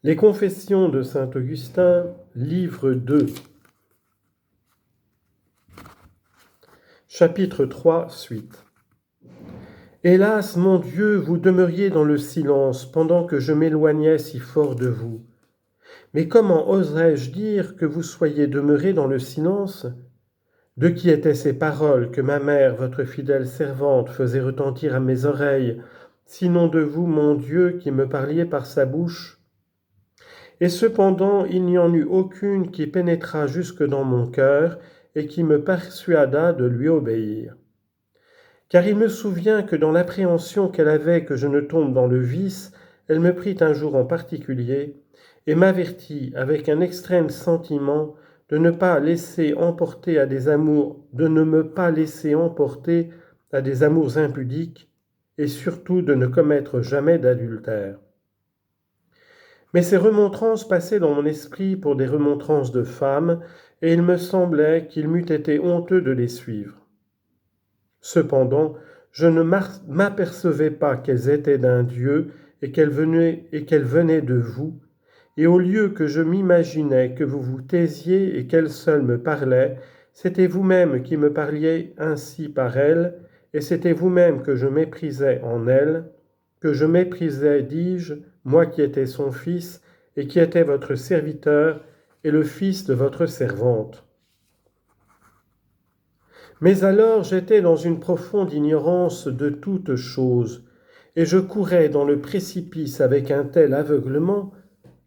Les Confessions de saint Augustin, livre 2, chapitre 3, suite. Hélas, mon Dieu, vous demeuriez dans le silence pendant que je m'éloignais si fort de vous. Mais comment oserais-je dire que vous soyez demeurés dans le silence? De qui étaient ces paroles que ma mère, votre fidèle servante, faisait retentir à mes oreilles, sinon de vous, mon Dieu, qui me parliez par sa bouche? Et cependant, il n'y en eut aucune qui pénétra jusque dans mon cœur et qui me persuada de lui obéir. Car il me souvient que dans l'appréhension qu'elle avait que je ne tombe dans le vice, elle me prit un jour en particulier et m'avertit avec un extrême sentiment de ne pas laisser emporter à des amours, de ne me pas laisser emporter à des amours impudiques et surtout de ne commettre jamais d'adultère. Mais ces remontrances passaient dans mon esprit pour des remontrances de femme, et il me semblait qu'il m'eût été honteux de les suivre. Cependant, je ne m'apercevais pas qu'elles étaient d'un Dieu et qu'elles venaient de vous, et au lieu que je m'imaginais que vous vous taisiez et qu'elle seule me parlait, c'était vous-même qui me parliez ainsi par elle, et c'était vous-même que je méprisais en elle, que je méprisais, dis-je, moi qui étais son fils, et qui étais votre serviteur, et le fils de votre servante. Mais alors j'étais dans une profonde ignorance de toutes choses, et je courais dans le précipice avec un tel aveuglement,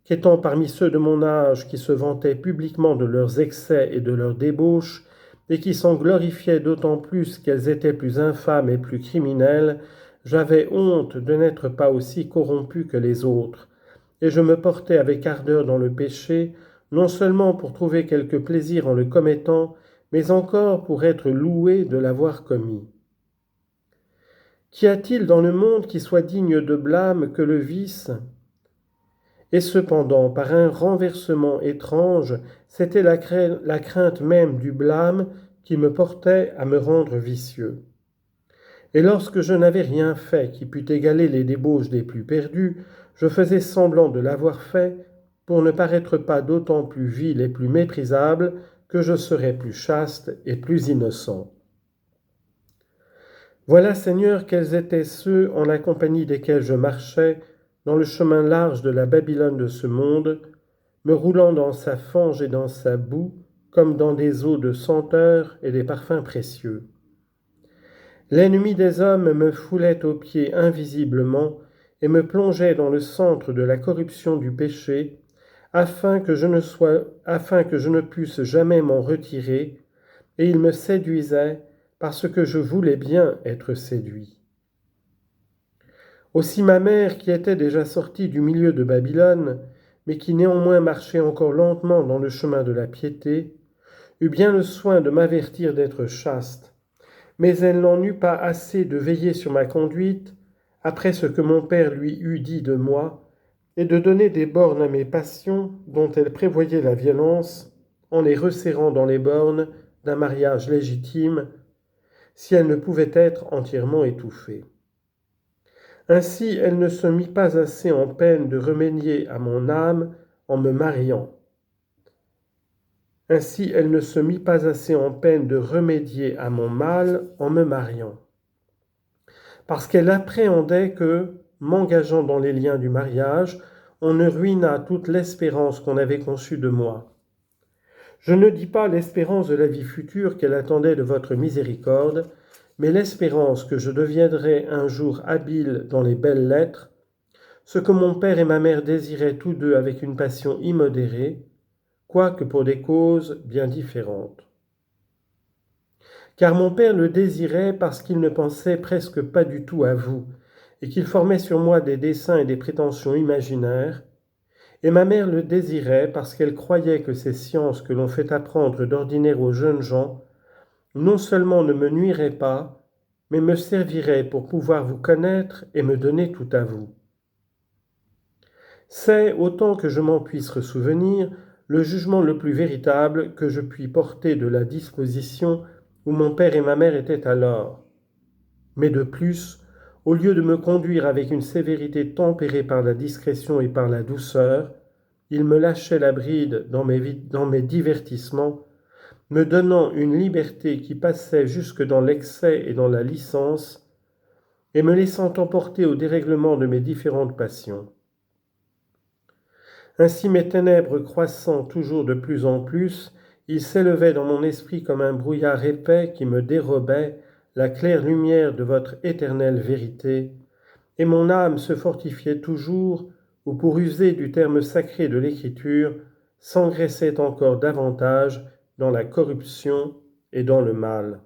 qu'étant parmi ceux de mon âge qui se vantaient publiquement de leurs excès et de leurs débauches, et qui s'en glorifiaient d'autant plus qu'elles étaient plus infâmes et plus criminelles, j'avais honte de n'être pas aussi corrompu que les autres, et je me portais avec ardeur dans le péché, non seulement pour trouver quelque plaisir en le commettant, mais encore pour être loué de l'avoir commis. Qu'y a-t-il dans le monde qui soit digne de blâme que le vice ? Et cependant, par un renversement étrange, c'était la crainte même du blâme qui me portait à me rendre vicieux. Et lorsque je n'avais rien fait qui pût égaler les débauches des plus perdus, je faisais semblant de l'avoir fait pour ne paraître pas d'autant plus vil et plus méprisable que je serais plus chaste et plus innocent. Voilà, Seigneur, quels étaient ceux en la compagnie desquels je marchais dans le chemin large de la Babylone de ce monde, me roulant dans sa fange et dans sa boue, comme dans des eaux de senteur et des parfums précieux. L'ennemi des hommes me foulait aux pieds invisiblement et me plongeait dans le centre de la corruption du péché, afin que je ne puisse jamais m'en retirer, et il me séduisait parce que je voulais bien être séduit. Aussi ma mère, qui était déjà sortie du milieu de Babylone, mais qui néanmoins marchait encore lentement dans le chemin de la piété, eut bien le soin de m'avertir d'être chaste, mais elle n'en eut pas assez de veiller sur ma conduite, après ce que mon père lui eût dit de moi, et de donner des bornes à mes passions dont elle prévoyait la violence, en les resserrant dans les bornes d'un mariage légitime, si elle ne pouvait être entièrement étouffée. Ainsi, elle ne se mit pas assez en peine de remédier à mon âme en me mariant. Ainsi, elle ne se mit pas assez en peine de remédier à mon mal en me mariant. Parce qu'elle appréhendait que, m'engageant dans les liens du mariage, on ne ruinât toute l'espérance qu'on avait conçue de moi. Je ne dis pas l'espérance de la vie future qu'elle attendait de votre miséricorde, mais l'espérance que je deviendrais un jour habile dans les belles lettres, ce que mon père et ma mère désiraient tous deux avec une passion immodérée, quoique pour des causes bien différentes. Car mon père le désirait parce qu'il ne pensait presque pas du tout à vous, et qu'il formait sur moi des desseins et des prétentions imaginaires, et ma mère le désirait parce qu'elle croyait que ces sciences que l'on fait apprendre d'ordinaire aux jeunes gens non seulement ne me nuiraient pas, mais me serviraient pour pouvoir vous connaître et me donner tout à vous. C'est, autant que je m'en puisse ressouvenir, le jugement le plus véritable que je puis porter de la disposition où mon père et ma mère étaient alors. Mais de plus, au lieu de me conduire avec une sévérité tempérée par la discrétion et par la douceur, il me lâchait la bride dans mes divertissements, me donnant une liberté qui passait jusque dans l'excès et dans la licence, et me laissant emporter au dérèglement de mes différentes passions. Ainsi mes ténèbres croissant toujours de plus en plus, il s'élevait dans mon esprit comme un brouillard épais qui me dérobait la claire lumière de votre éternelle vérité, et mon âme se fortifiait toujours, ou pour user du terme sacré de l'Écriture, s'engraissait encore davantage dans la corruption et dans le mal.